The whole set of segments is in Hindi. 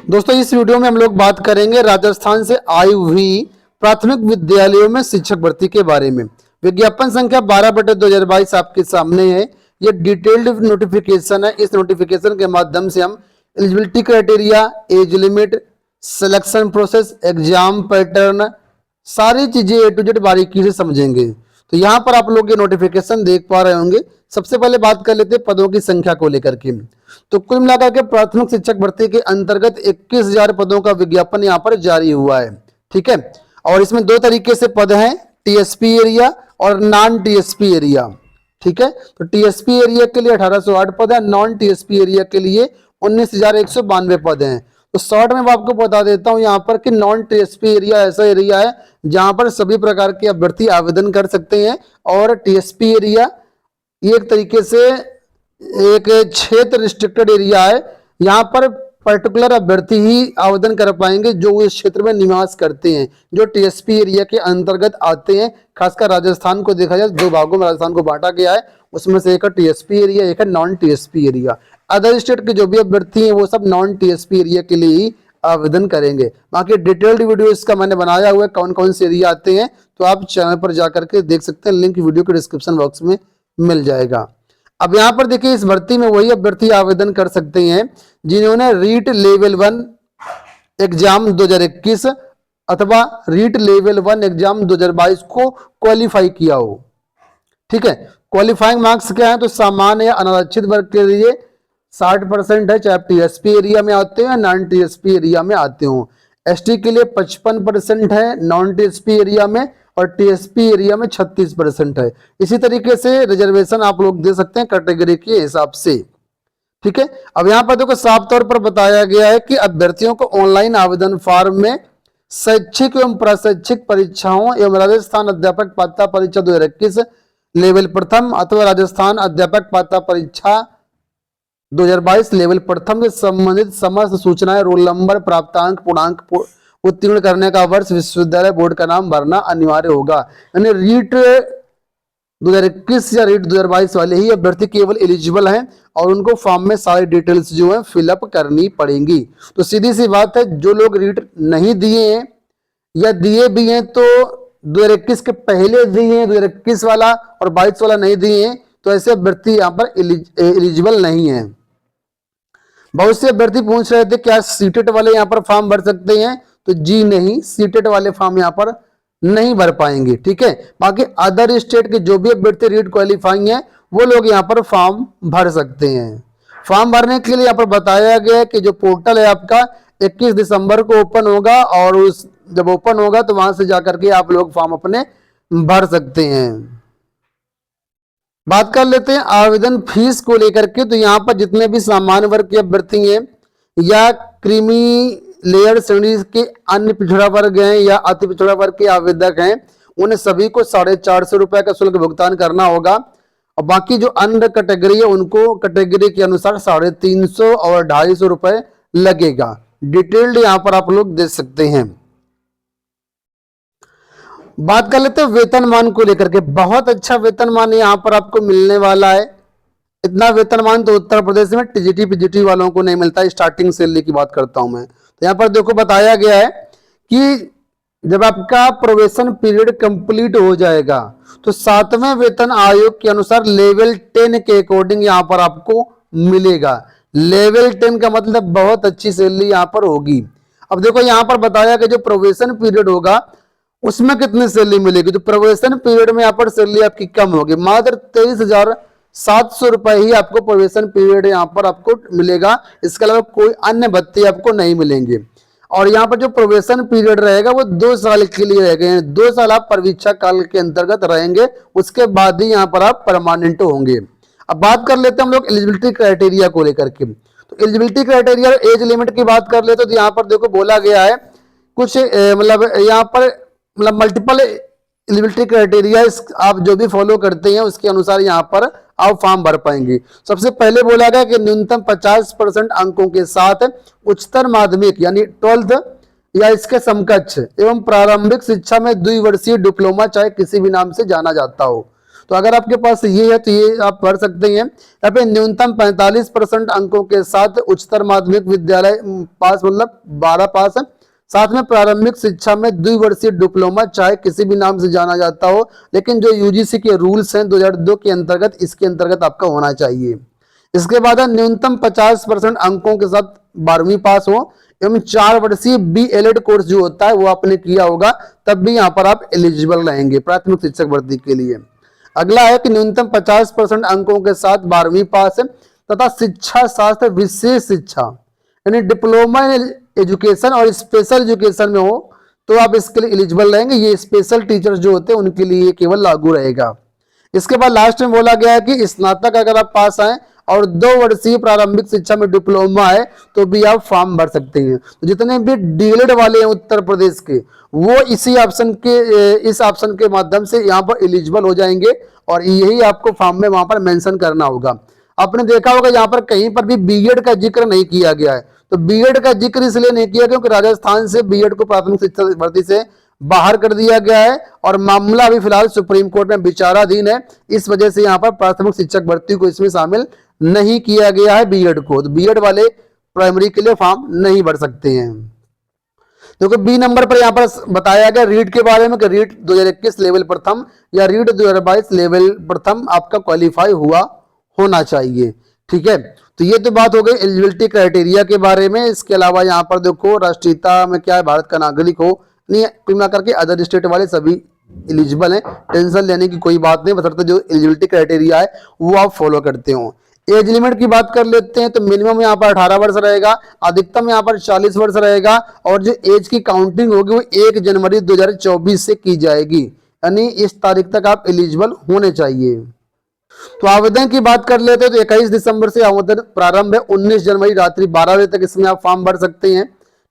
दोस्तों इस वीडियो में हम लोग बात करेंगे राजस्थान से आई हुई प्राथमिक विद्यालयों में शिक्षक भर्ती के बारे में। विज्ञापन संख्या 12/2022 आपके सामने है। ये डिटेल्ड नोटिफिकेशन है। इस नोटिफिकेशन के माध्यम से हम eligibility criteria, age limit, selection process, exam pattern, सारी चीजें A to Z बारीकी से समझेंगे। तो यहाँ पर आप लोग ये नोटिफिकेशन देख पा रहे होंगे। सबसे पहले बात कर लेते हैं पदों की संख्या को लेकर के। तो कुल मिलाकर के प्राथमिक शिक्षक भर्ती के अंतर्गत 21,000 पदों का विज्ञापन यहाँ पर जारी हुआ है। ठीक है, और इसमें दो तरीके से पद हैं, टीएसपी एरिया और नॉन टीएसपी एरिया। ठीक है, तो टीएसपी एरिया के लिए 1808 पद है, नॉन टीएसपी एरिया के लिए 19,192 पद हैं। तो शॉर्ट में आपको बता देता हूं यहाँ पर कि नॉन टीएसपी एरिया ऐसा एरिया है जहां पर सभी प्रकार के अभ्यर्थी आवेदन कर सकते हैं, और टीएसपी एरिया ये एक तरीके से एक क्षेत्र रिस्ट्रिक्टेड एरिया है। यहाँ पर पर्टिकुलर अभ्यर्थी ही आवेदन कर पाएंगे जो इस क्षेत्र में निवास करते हैं, जो टीएसपी एरिया के अंतर्गत आते हैं। खासकर राजस्थान को देखा जाए, दो भागों में राजस्थान को बांटा गया है, उसमें से एक है टीएसपी एरिया, एक है non TSP area. Other state के जो भी अभ्यर्थी हैं वो सब नॉन टीएसपी एरिया के लिए ही आवेदन करेंगे। बाकी डिटेल्ड वीडियो इसका मैंने बनाया हुआ है, कौन कौन से एरिया आते हैं, तो आप चैनल पर जाकर के देख सकते हैं। लिंक वीडियो के डिस्क्रिप्शन बॉक्स में मिल जाएगा। अब यहाँ पर देखिए, इस भर्ती में वही अभ्यर्थी आवेदन कर सकते हैं जिन्होंने रीट लेवल 1 एग्जाम 2021 अथवा रीट लेवल 1 एग्जाम 2022 को क्वालिफाई किया हो। ठीक है, क्वालिफाइंग मार्क्स क्या है, तो सामान्य या अनारक्षित वर्ग के लिए 60% है, चाहे आप टीएसपी एरिया में आते हो या नॉन टीएसपी एरिया में आते हो। एसटी के लिए 55% है नॉन टीएसपी एरिया में, और टीएसपी एरिया में 36% है। इसी तरीके से रिजर्वेशन आप लोग दे सकते हैं कैटेगरी के हिसाब से। ठीक है, अब यहाँ पर देखो साफ तौर पर बताया गया है कि अभ्यर्थियों को ऑनलाइन आवेदन फॉर्म में शैक्षिक एवं प्रशैक्षिक परीक्षाओं एवं राजस्थान अध्यापक पात्रता परीक्षा 2021 लेवल प्रथम अथवा राजस्थान अध्यापक पात्रता परीक्षा 2022 लेवल प्रथम से संबंधित समस्त सूचनाएं, रोल नंबर, प्राप्तांक, पूर्णांक, उत्तीर्ण करने का वर्ष, विश्वविद्यालय बोर्ड का नाम भरना अनिवार्य होगा। यानी रीट 2021 या रीट 2022 वाले ही अभ्यर्थी केवल एलिजिबल हैं, और उनको फॉर्म में सारी डिटेल्स जो है फिलअप करनी पड़ेंगी। तो सीधी सी बात है, जो लोग रीट नहीं दिए हैं या दिए भी हैं तो 2021 के पहले दिए हैं, 2021 वाला और 22 वाला नहीं दिए हैं, तो ऐसे अभ्यर्थी यहाँ पर एलिजिबल नहीं है। बहुत से अभ्यर्थी पूछ रहे थे क्या सीटेट वाले यहाँ पर फॉर्म भर सकते हैं, तो जी नहीं, सीटेट वाले फॉर्म यहाँ पर नहीं भर पाएंगे। ठीक है, बाकी अदर स्टेट के जो भी अभ्यर्थी रीट क्वालिफाइंग है वो लोग यहाँ पर फॉर्म भर सकते हैं। फॉर्म भरने के लिए यहाँ पर बताया गया है कि जो पोर्टल है आपका 21 दिसंबर को ओपन होगा, और उस जब ओपन होगा तो वहां से जाकर के आप लोग फॉर्म अपने भर सकते हैं। बात कर लेते हैं आवेदन फीस को लेकर के। तो यहाँ पर जितने भी सामान्य वर्ग के अभ्यर्थी हैं या क्रीमी लेयर श्रेणी के अन्य पिछड़ा वर्ग हैं या अति पिछड़ा वर्ग के आवेदक हैं, उन्हें सभी को 450 रुपए का शुल्क भुगतान करना होगा, और बाकी जो अन्य कैटेगरी है उनको कैटेगरी के अनुसार 350 और 250 रुपए लगेगा। डिटेल्ड यहाँ पर आप लोग देख सकते हैं। बात कर लेते हैं वेतनमान को लेकर के। बहुत अच्छा वेतनमान यहाँ पर आपको मिलने वाला है। इतना वेतनमान तो उत्तर प्रदेश में टीजीटी पीजीटी वालों को नहीं मिलता। स्टार्टिंग सैलरी की बात करता हूं मैं, तो यहाँ पर देखो बताया गया है कि जब आपका प्रोबेशन पीरियड कंप्लीट हो जाएगा तो 7वें वेतन आयोग के अनुसार लेवल 10 के अकॉर्डिंग यहाँ पर आपको मिलेगा। लेवल 10 का मतलब बहुत अच्छी सैलरी यहाँ पर होगी। अब देखो यहाँ पर बताया कि जो प्रोबेशन पीरियड होगा उसमें कितनी सैलरी मिलेगी। तो प्रोबेशन पीरियड में यहाँ पर सैलरी आपकी कम होगी, मात्र 23,700 रुपए ही आपको प्रोबेशन पीरियड यहाँ पर आपको मिलेगा। इसके अलावा कोई अन्य भत्ते आपको नहीं मिलेंगे। और यहाँ पर जो प्रोबेशन पीरियड रहेगा वो 2 साल के लिए रहेगा। 2 साल आप परीक्षा काल के अंतर्गत रहेंगे, उसके बाद ही यहाँ पर आप परमानेंट होंगे। अब बात कर लेते हैं हम लोग एलिजिबिलिटी क्राइटेरिया को लेकर के। तो एलिजिबिलिटी क्राइटेरिया और एज लिमिट की बात कर लेते तो यहाँ पर देखो बोला गया है कुछ मतलब यहाँ पर मतलब मल्टीपल एलिजिबिलिटी क्राइटेरिया आप जो भी फॉलो करते हैं उसके अनुसार यहाँ पर आप फॉर्म भर पाएंगे। सबसे पहले बोला गया कि न्यूनतम 50% अंकों के साथ उच्चतर माध्यमिक यानी 12th या इसके समकक्ष एवं प्रारंभिक शिक्षा में 2 वर्षीय डिप्लोमा चाहे किसी भी नाम से जाना जाता हो। तो अगर आपके पास ये है तो ये आप पढ़ सकते हैं। यहाँ पे न्यूनतम 45% अंकों के साथ उच्चतर माध्यमिक विद्यालय पास, मतलब 12 पास है। साथ में प्रारंभिक शिक्षा में द्विवर्षीय डिप्लोमा, चाहे किसी भी नाम से जाना जाता हो, लेकिन जो यूजीसी के रूल्स हैं 2002 के अंतर्गत, इसके अंतर्गत आपका होना चाहिए। इसके बाद न्यूनतम 50% अंकों के साथ 12वीं पास हो एवं 4 वर्षीय BEd कोर्स जो होता है वो आपने किया होगा, तब भी यहाँ पर आप एलिजिबल रहेंगे प्राथमिक शिक्षक भर्ती के लिए। अगला है कि न्यूनतम 50% अंकों के साथ 12वीं पास है तथा शिक्षा शास्त्र विशेष शिक्षा यानी डिप्लोमा इन एजुकेशन और स्पेशल एजुकेशन में हो तो आप इसके लिए एलिजिबल रहेंगे। ये स्पेशल टीचर्स जो होते हैं उनके लिए केवल लागू रहेगा। इसके बाद लास्ट में बोला गया है कि स्नातक अगर आप पास आए और 2 वर्षीय प्रारंभिक शिक्षा में डिप्लोमा है तो भी आप फॉर्म भर सकते हैं। तो जितने भी डीएलएड वाले हैं उत्तर प्रदेश के, वो इसी ऑप्शन के इस ऑप्शन के माध्यम से यहाँ पर एलिजिबल हो जाएंगे और यही आपको फॉर्म में वहां पर मेंशन करना होगा। आपने देखा होगा यहाँ पर कहीं पर भी बीएड का जिक्र नहीं किया गया है। तो बीएड का जिक्र इसलिए नहीं किया क्योंकि राजस्थान से बीएड को प्राथमिक शिक्षा भर्ती से बाहर कर दिया गया है और मामला अभी फिलहाल सुप्रीम कोर्ट में विचाराधीन है। इस वजह से यहाँ पर प्राथमिक शिक्षक भर्ती को इसमें शामिल नहीं किया गया है बीएड को। तो बीएड वाले प्राइमरी के लिए फॉर्म नहीं भर सकते हैं। देखो बी नंबर पर यहाँ पर बताया गया रीट के बारे में कि रीट 2021 लेवल प्रथम या रीट 2022 लेवल प्रथम आपका क्वालिफाई हुआ होना चाहिए। ठीक है, तो ये तो बात हो गई एलिजिबिलिटी क्राइटेरिया के बारे में। इसके अलावा यहाँ पर देखो राष्ट्रीयता में क्या है, भारत का नागरिक हो नहीं, कुल मिलाकर के अदर स्टेट वाले सभी एलिजिबल हैं। टेंशन लेने की कोई बात नहीं, बशर्ते जो एलिजिबिलिटी क्राइटेरिया है वो आप फॉलो करते हो। एज लिमिट की बात कर लेते हैं तो मिनिमम यहाँ पर 18 वर्ष रहेगा, अधिकतम यहाँ पर 40 वर्ष रहेगा और जो एज की काउंटिंग होगी वो 1 जनवरी 2024 से की जाएगी, यानी इस तारीख तक आप एलिजिबल होने चाहिए। तो आवेदन की बात कर लेते हैं तो 21 दिसंबर से आवेदन प्रारंभ है, 19 जनवरी रात्रि 12 बजे तक इसमें आप फॉर्म भर सकते हैं।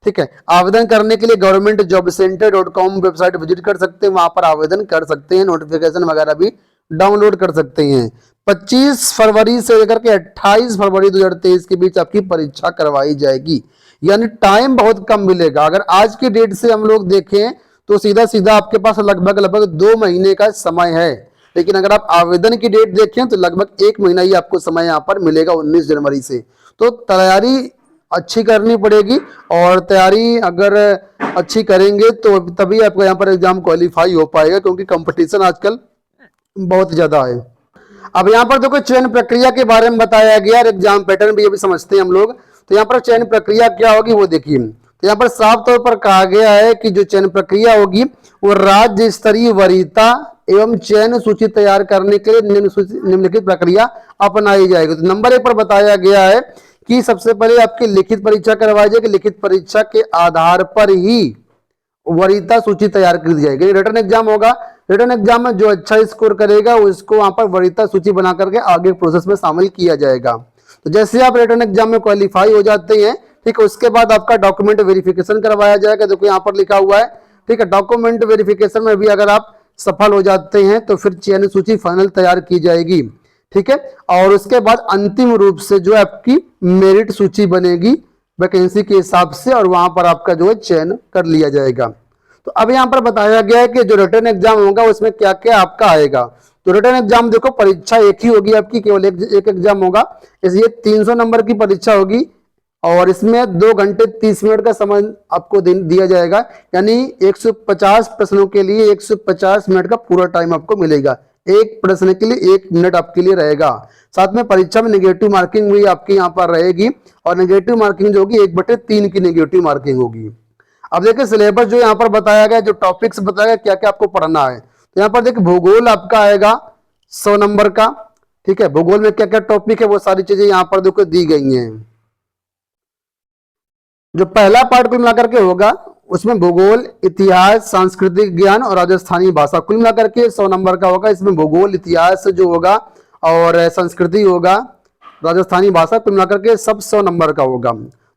ठीक है, आवेदन करने के लिए governmentjobcenter.com वेबसाइट विजिट कर सकते हैं, वहां पर आवेदन कर सकते हैं, नोटिफिकेशन वगैरह भी डाउनलोड कर सकते हैं। 25 फरवरी से लेकर के 28 फरवरी 2023 के बीच आपकी परीक्षा करवाई जाएगी, यानी टाइम बहुत कम मिलेगा। अगर आज की डेट से हम लोग देखें तो सीधा सीधा आपके पास लगभग 2 महीने का समय है, लेकिन अगर आप आवेदन की डेट देखें तो लगभग 1 महीना ही आपको समय यहाँ पर मिलेगा 19 जनवरी से। तो तैयारी अच्छी करनी पड़ेगी और तैयारी अगर अच्छी करेंगे तो तभी आपको यहाँ पर एग्जाम क्वालिफाई हो पाएगा, क्योंकि कंपटीशन आजकल बहुत ज्यादा है। अब यहाँ पर देखो चयन प्रक्रिया के बारे में बताया गया और एग्जाम पैटर्न भी अभी समझते हैं हम लोग। तो यहाँ पर चयन प्रक्रिया क्या होगी वो देखिए। तो यहाँ पर साफ तौर पर कहा गया है कि जो चयन प्रक्रिया होगी वो राज्य स्तरीय वरीयता एवं चयन सूची तैयार करने के लिए निम्नलिखित प्रक्रिया अपनाई जाएगी। तो नंबर 1 पर बताया गया है कि सबसे पहले आपकी लिखित परीक्षा करवाई जाएगी, लिखित परीक्षा के आधार पर ही वरीयता सूची तैयार कर दी जाएगी। रिटर्न एग्जाम होगा, रिटर्न एग्जाम में जो अच्छा स्कोर करेगा उसको वहां पर वरीयता सूची बना करके आगे प्रोसेस में शामिल किया जाएगा। तो जैसे आप रिटर्न एग्जाम में क्वालिफाई हो जाते हैं, ठीक है, उसके बाद आपका डॉक्यूमेंट वेरिफिकेशन करवाया जाएगा। देखो यहाँ पर लिखा हुआ है, ठीक है, डॉक्यूमेंट वेरिफिकेशन में भी अगर आप सफल हो जाते हैं तो फिर चयन सूची फाइनल तैयार की जाएगी। ठीक है, और उसके बाद अंतिम रूप से जो आपकी मेरिट सूची बनेगी वैकेंसी के हिसाब से और वहां पर आपका जो है चयन कर लिया जाएगा। तो अब यहाँ पर बताया गया है कि जो रिटर्न एग्जाम होगा उसमें क्या क्या आपका आएगा। तो रिटर्न एग्जाम देखो परीक्षा एक ही होगी आपकी, केवल एक एग्जाम होगा, इसलिए 300 नंबर की परीक्षा होगी और इसमें 2 घंटे 30 मिनट का समय आपको दिया जाएगा, यानी 150 प्रश्नों के लिए 150 मिनट का पूरा टाइम आपको मिलेगा। एक प्रश्न के लिए 1 मिनट आपके लिए रहेगा। साथ में परीक्षा में नेगेटिव मार्किंग भी आपकी यहाँ पर रहेगी और नेगेटिव मार्किंग जो होगी 1/3 की नेगेटिव मार्किंग होगी। अब देखिए सिलेबस जो यहाँ पर बताया गया, जो टॉपिक्स बताया गया क्या क्या आपको पढ़ना है। तो यहाँ पर देखिए भूगोल आपका आएगा 100 नंबर का। ठीक है, भूगोल में क्या क्या टॉपिक है वो सारी चीजें यहाँ पर देखो दी गई हैं। जो पहला पार्ट कुल मिलाकर के होगा उसमें भूगोल, इतिहास, सांस्कृतिक ज्ञान और राजस्थानी भाषा कुल मिलाकर के 100 नंबर का होगा। इसमें भूगोल, इतिहास जो होगा और संस्कृति होगा, राजस्थानी भाषा कुल मिलाकर के सब 100 नंबर का होगा।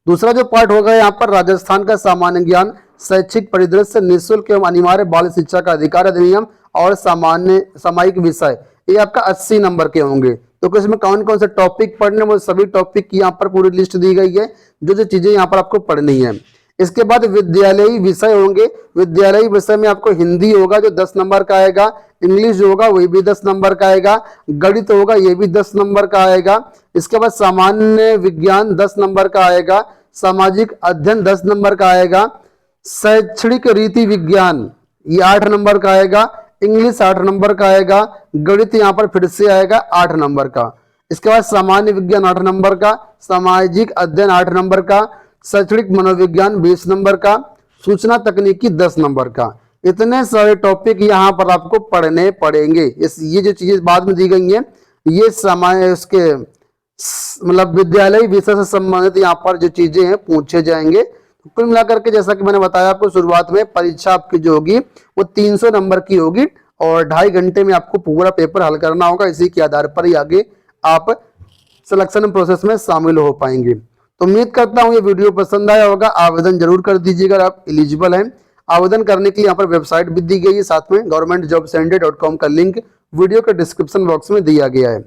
दूसरा जो पार्ट होगा यहाँ पर राजस्थान का सामान्य ज्ञान, शैक्षिक परिदृश्य, निःशुल्क एवं अनिवार्य बाल शिक्षा का अधिकार अधिनियम और सामान्य सामयिक विषय, ये आपका 80 नंबर के होंगे। तो इसमें कौन कौन से टॉपिक पढ़ने, वो सभी टॉपिक की यहाँ पर पूरी लिस्ट दी गई है, जो जो चीजें यहाँ पर आपको पढ़नी है। इसके बाद विद्यालयी विषय होंगे। विद्यालयी विषय में आपको हिंदी होगा जो 10 नंबर का आएगा, इंग्लिश जो होगा वही भी 10 नंबर का आएगा, गणित होगा ये भी 10 नंबर का आएगा, इसके बाद सामान्य विज्ञान 10 नंबर का आएगा, सामाजिक अध्ययन 10 नंबर का आएगा, शैक्षणिक रीति विज्ञान ये 8 नंबर का आएगा, इंग्लिश 8 नंबर का आएगा, गणित यहाँ पर फिर से आएगा 8 नंबर का, इसके बाद सामान्य विज्ञान 8 नंबर का, सामाजिक अध्ययन 8 नंबर का, शैक्षणिक मनोविज्ञान 20 नंबर का, सूचना तकनीकी 10 नंबर का। इतने सारे टॉपिक यहाँ पर आपको पढ़ने पड़ेंगे। ये जो चीजें बाद में दी गई हैं ये समय उसके मतलब विद्यालय विषय से संबंधित यहाँ पर जो चीजें हैं पूछे जाएंगे। तो कुल मिलाकर के जैसा कि मैंने बताया आपको शुरुआत में, परीक्षा आपकी जो होगी वो 300 नंबर की होगी और 2.5 घंटे में आपको पूरा पेपर हल करना होगा। इसी के आधार पर ही आगे आप सिलेक्शन प्रोसेस में शामिल हो पाएंगे। तो उम्मीद करता हूँ ये वीडियो पसंद आया होगा। आवेदन जरूर कर दीजिएगा अगर आप एलिजिबल हैं। आवेदन करने के लिए यहाँ पर वेबसाइट भी दी गई है, साथ में governmentjobsunday.com का लिंक वीडियो के डिस्क्रिप्शन बॉक्स में दिया गया है।